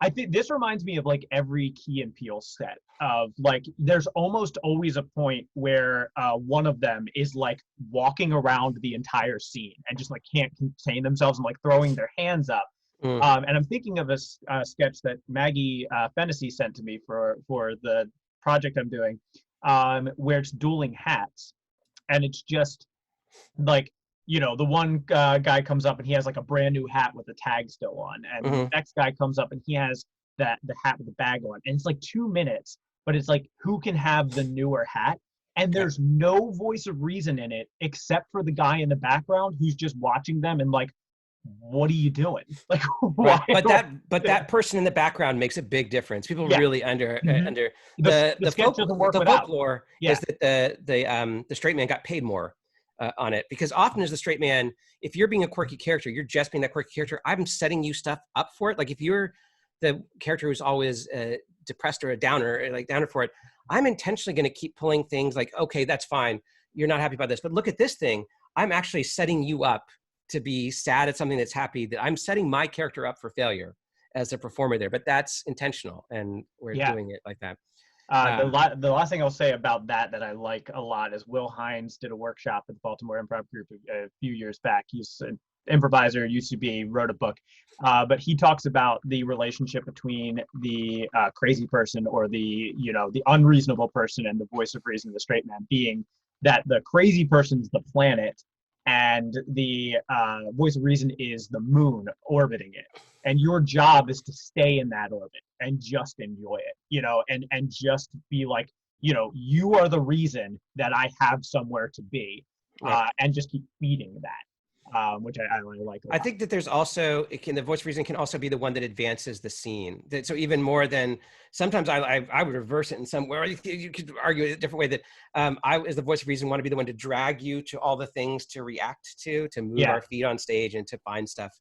I think this reminds me of like every Key and Peele set of like, there's almost always a point where one of them is like walking around the entire scene and just like can't contain themselves and like throwing their hands up. And I'm thinking of a sketch that Maggie Fennessy sent to me for the project I'm doing, where it's dueling hats. And it's just like, you know, the one guy comes up and he has like a brand new hat with the tag still on. And the next guy comes up and he has the hat with the bag on. And it's like 2 minutes, but it's like, who can have the newer hat? And there's no voice of reason in it except for the guy in the background who's just watching them and like, what are you doing? Like, why? But that person in the background makes a big difference. People really under the folklore is that the straight man got paid more on it, because often as the straight man, if you're being a quirky character, you're just being that quirky character. I'm setting you stuff up for it. Like if you're the character who's always depressed or a downer, like downer for it, I'm intentionally going to keep pulling things like, okay, that's fine. You're not happy about this, but look at this thing. I'm actually setting you up to be sad at something that's happy, that I'm setting my character up for failure as a performer there, but that's intentional, and we're Yeah. doing it like that. The last thing I'll say about that I like a lot is Will Hines did a workshop at the Baltimore Improv Group a few years back. He's an improviser, used to be, wrote a book, but he talks about the relationship between the crazy person, or the the unreasonable person, and the voice of reason, the straight man, being that the crazy person's the planet, and the voice of reason is the moon orbiting it, and your job is to stay in that orbit and just enjoy it, and just be like, you are the reason that I have somewhere to be, Right. and just keep feeding that, which I really like a lot. I think that there's also, the voice of reason can also be the one that advances the scene. So even more than, sometimes I would reverse it in some way. You could argue it a different way, that I, as the voice of reason, want to be the one to drag you to all the things to react to move our feet on stage and to find stuff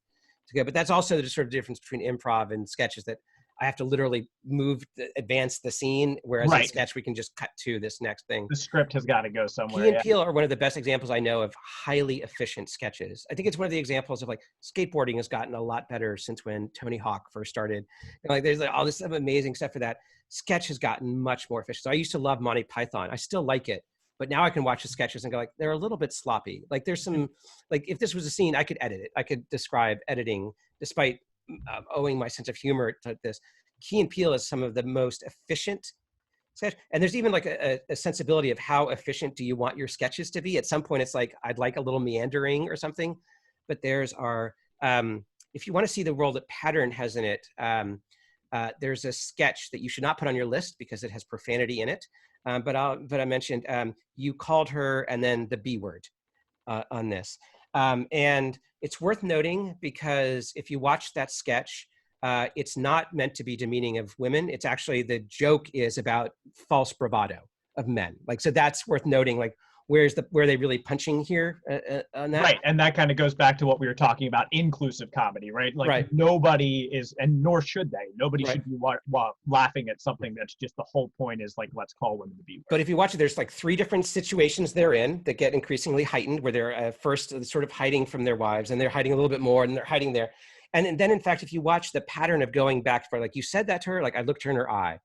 to go. But that's also the sort of difference between improv and sketches, that I have to literally advance the scene, whereas in sketch we can just cut to this next thing. The script has got to go somewhere. Key and Peele are one of the best examples I know of highly efficient sketches. I think it's one of the examples of, like, skateboarding has gotten a lot better since when Tony Hawk first started. There's like all this amazing stuff for that. Sketch has gotten much more efficient. So I used to love Monty Python. I still like it, but now I can watch the sketches and go, like, they're a little bit sloppy. Like, there's some, like, if this was a scene, I could edit it. I could describe editing, despite owing my sense of humor to this. Key and Peele is some of the most efficient sketch. And there's even like a sensibility of how efficient do you want your sketches to be. At some point, it's like, I'd like a little meandering or something. But there's our, if you want to see the role that pattern has in it, there's a sketch that you should not put on your list because it has profanity in it. But I mentioned, you called her and then the B word on this. And it's worth noting, because if you watch that sketch, it's not meant to be demeaning of women. It's actually, the joke is about false bravado of men. Like, so that's worth noting. Like, where are they really punching here on that? Right, and that kind of goes back to what we were talking about, inclusive comedy, right? Like, nobody is, and nor should they. Nobody should be laughing at something that's just, the whole point is like, let's call women the B word. But if you watch it, there's like 3 different situations they're in that get increasingly heightened, where they're first sort of hiding from their wives, and they're hiding a little bit more, and they're hiding there. And then, in fact, if you watch the pattern of going back for, like, you said that to her, like, I looked her in her eye.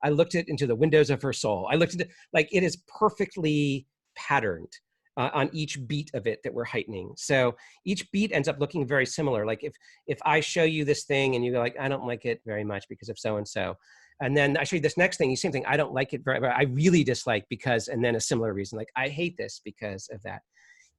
I looked into the windows of her soul. I looked into, like, it is perfectly patterned on each beat of it that we're heightening. So each beat ends up looking very similar. Like, if I show you this thing and you go, like, I don't like it very much because of so-and-so. And then I show you this next thing, same thing, I don't like it very much. I really dislike because, and then a similar reason, like, I hate this because of that.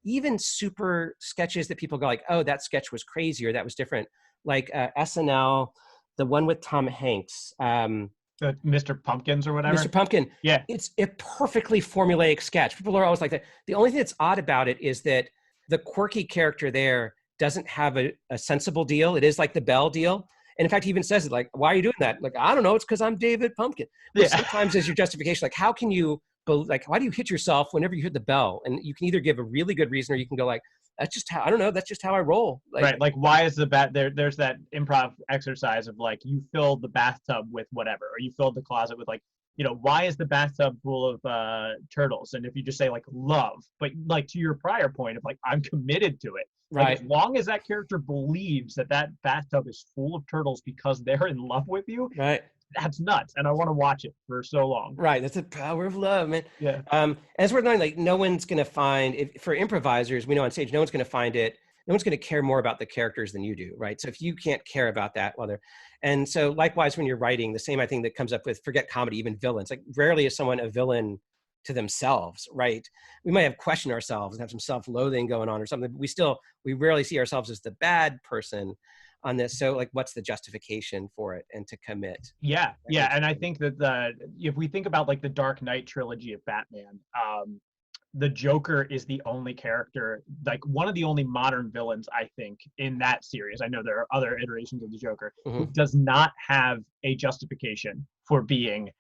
Even super sketches that people go, like, oh, that sketch was crazy, or that was different. Like SNL, the one with Tom Hanks. Mr. Pumpkins or whatever? Mr. Pumpkin. Yeah. It's a perfectly formulaic sketch. People are always like that. The only thing that's odd about it is that the quirky character there doesn't have a sensible deal. It is like the Bell deal. And in fact, he even says it, like, why are you doing that? Like, I don't know, it's because I'm David Pumpkin. Which sometimes is your justification. Like, how can you, like, why do you hit yourself whenever you hit the bell? And you can either give a really good reason, or you can go, like, that's just how, I don't know, that's just how I roll. Like, right, like, why is there's that improv exercise of, like, you filled the bathtub with whatever, or you filled the closet with, like, why is the bathtub full of turtles? And if you just say, like, love, but, like, to your prior point of, like, I'm committed to it. Like, as long as that character believes that bathtub is full of turtles because they're in love with you, right, that's nuts, and I want to watch it for so long. Right, that's the power of love, man. Yeah. And it's worth knowing, like, no one's gonna find, for improvisers, we know on stage, no one's gonna find it. No one's gonna care more about the characters than you do, right? So if you can't care about that, and so likewise when you're writing, the same, I think, that comes up with, forget comedy, even villains. Like, rarely is someone a villain to themselves, right? We might have questioned ourselves and have some self-loathing going on or something, but we rarely see ourselves as the bad person on this. So, like, what's the justification for it and to commit? Yeah, and I think that if we think about, like, the Dark Knight trilogy of Batman, the Joker is the only character, like, one of the only modern villains, I think, in that series. I know there are other iterations of the Joker, who does not have a justification for being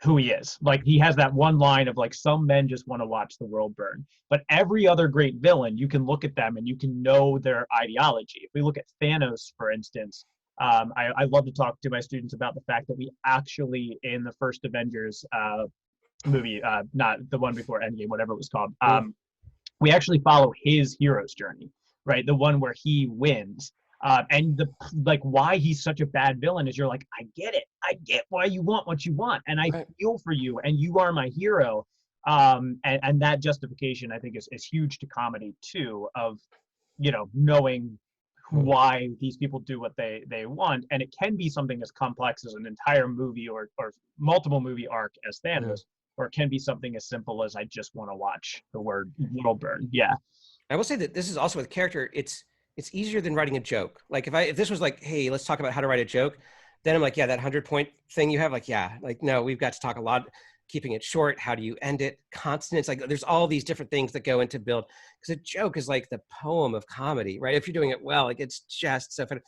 who he is. Like, he has that one line of, like, some men just want to watch the world burn. But every other great villain, you can look at them and you can know their ideology. If we look at Thanos, for instance, I love to talk to my students about the fact that we actually, in the first Avengers movie, not the one before Endgame, whatever it was called, we actually follow his hero's journey, right? The one where he wins. And the like why he's such a bad villain is you're like, I get it. I get why you want what you want, and I Right. feel for you, and you are my hero. And that justification I think is huge to comedy too, of knowing Hmm. why these people do what they want. And it can be something as complex as an entire movie or multiple movie arc as Hmm. Thanos, or it can be something as simple as I just want to watch the word world burn. Yeah. I will say that this is also with character. It's easier than writing a joke. Like if this was like, hey, let's talk about how to write a joke, then I'm like, yeah, that 100-point thing you have, like, yeah, like no, we've got to talk a lot, keeping it short. How do you end it? Consonants, like there's all these different things that go into build, because a joke is like the poem of comedy, right? If you're doing it well, like it's just so fun.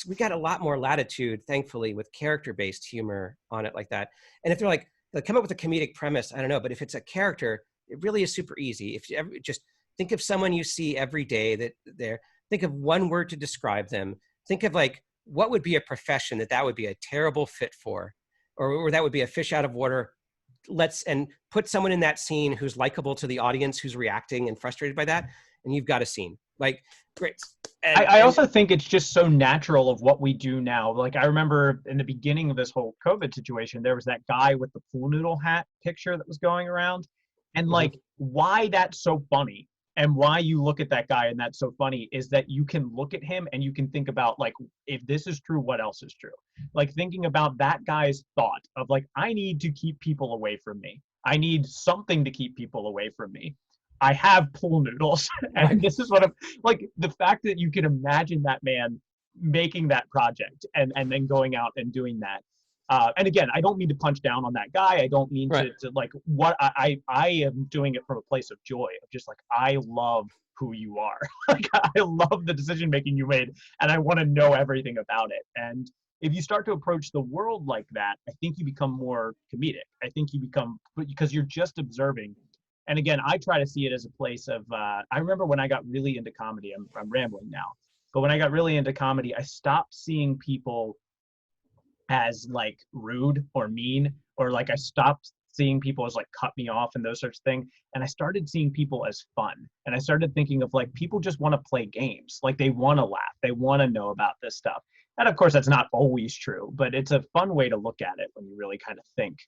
We got a lot more latitude, thankfully, with character-based humor on it like that. And if they're like, they'll come up with a comedic premise, I don't know, but if it's a character, it really is super easy. If you ever just think of someone you see every day that they're, think of one word to describe them. Think of like, what would be a profession that would be a terrible fit for, or that would be a fish out of water. And put someone in that scene who's likable to the audience, who's reacting and frustrated by that, and you've got a scene. Like, great. I also think it's just so natural of what we do now. Like I remember in the beginning of this whole COVID situation, there was that guy with the pool noodle hat picture that was going around. And Mhm. like why that's so funny and why you look at that guy and that's so funny is that you can look at him and you can think about like, if this is true, what else is true? Like thinking about that guy's thought of like, I need to keep people away from me. I need something to keep people away from me. I have pool noodles. Right. And this is what I'm like, the fact that you can imagine that man making that project and then going out and doing that. And again, I don't mean to punch down on that guy. I don't mean Right. to like what I am doing it from a place of joy of just like, I love who you are. Like I love the decision making you made and I want to know everything about it. And if you start to approach the world like that, I think you become more comedic. I think you become, because you're just observing. And again, I try to see it as a place of I remember when I got really into comedy, I'm rambling now, but when I got really into comedy, I stopped seeing people as like rude or mean, or like I stopped seeing people as like cut me off and those sorts of things, and I started seeing people as fun. And I started thinking of like, people just want to play games, like they want to laugh, they want to know about this stuff. And of course that's not always true, but it's a fun way to look at it when you really kind of think,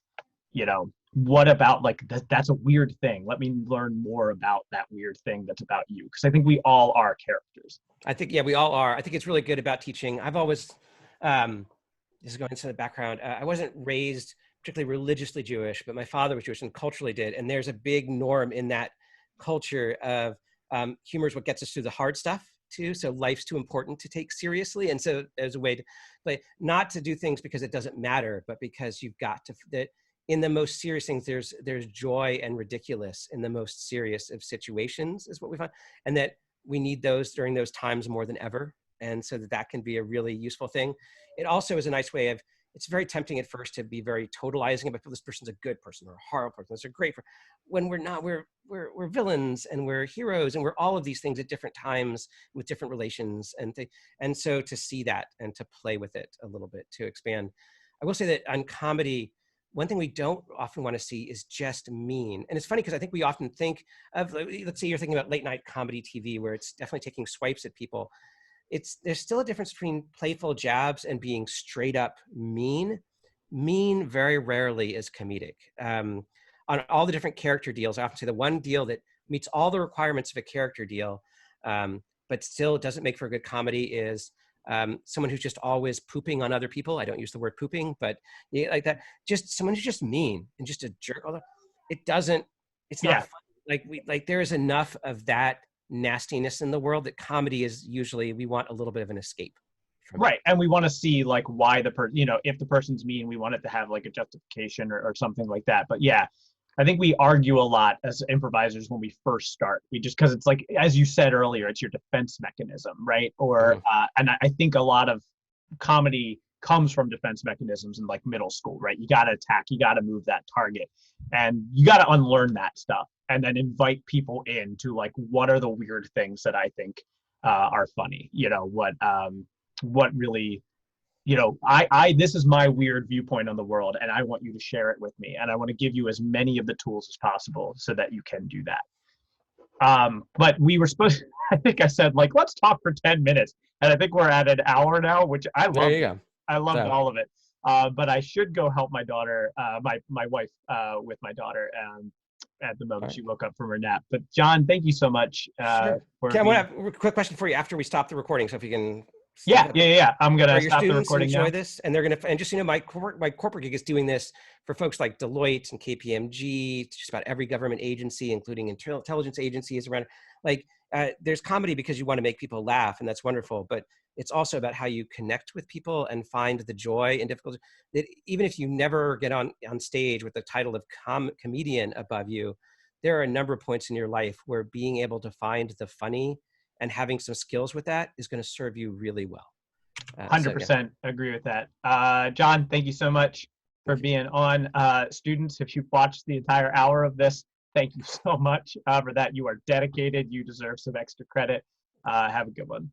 what about like that's a weird thing, let me learn more about that weird thing that's about you, because I think we all are characters. I think, yeah, we all are. I think it's really good about teaching. I've always, um, this is going into the background. I wasn't raised particularly religiously Jewish, but my father was Jewish and culturally did. And there's a big norm in that culture of humor is what gets us through the hard stuff too. So life's too important to take seriously. And so as a way to play, not to do things because it doesn't matter, but because you've got to, that in the most serious things, there's joy and ridiculous in the most serious of situations is what we find. And that we need those during those times more than ever. And so that can be a really useful thing. It also is a nice way of, it's very tempting at first to be very totalizing about, this person's a good person or a horrible person. They're great for, when we're not, we're villains and we're heroes and we're all of these things at different times with different relations. And so to see that and to play with it a little bit, to expand. I will say that on comedy, one thing we don't often want to see is just mean. And it's funny because I think we often think of, let's say you're thinking about late night comedy TV where it's definitely taking swipes at people. There's still a difference between playful jabs and being straight up mean. Mean very rarely is comedic. On all the different character deals, I often say the one deal that meets all the requirements of a character deal, but still doesn't make for a good comedy is someone who's just always pooping on other people. I don't use the word pooping, but yeah, like that. Just someone who's just mean and just a jerk. Although it doesn't, it's not Yeah. fun. Like there is enough of that nastiness in the world that comedy is usually, we want a little bit of an escape from it. Right. And we want to see like why the person, if the person's mean, we want it to have like a justification or something like that. But yeah, I think we argue a lot as improvisers when we first start. We just, because it's like, as you said earlier, it's your defense mechanism, right? Or, Mhm. and I think a lot of comedy comes from defense mechanisms in like middle school, right? You got to attack, you got to move that target, and you got to unlearn that stuff and then invite people in to like, what are the weird things that I think are funny? What really, this is my weird viewpoint on the world and I want you to share it with me. And I want to give you as many of the tools as possible so that you can do that. But we were supposed I think I said like, let's talk for 10 minutes. And I think we're at an hour now, which I There loved you it. go. I loved So, all of it. But I should go help my daughter, my wife, with my daughter. At the all moment right. she woke up from her nap. But John, thank you so much Sure. for Okay, I'm gonna being. have a quick question for you after we stop the recording. So if you can stop Yeah, it. yeah, yeah. I'm For gonna your stop the students, recording enjoy now. this, and they're gonna. And just so you know, my corporate gig is doing this for folks like Deloitte and KPMG, just about every government agency, including intelligence agencies around. Like, there's comedy because you want to make people laugh, and that's wonderful. But it's also about how you connect with people and find the joy in difficulty. That even if you never get on stage with the title of comedian above you, there are a number of points in your life where being able to find the funny and having some skills with that is going to serve you really well. So yeah, 100% agree with that. John, thank you so much for thank you. being on. Students, if you've watched the entire hour of this, thank you so much for that. You are dedicated. You deserve some extra credit. Have a good one.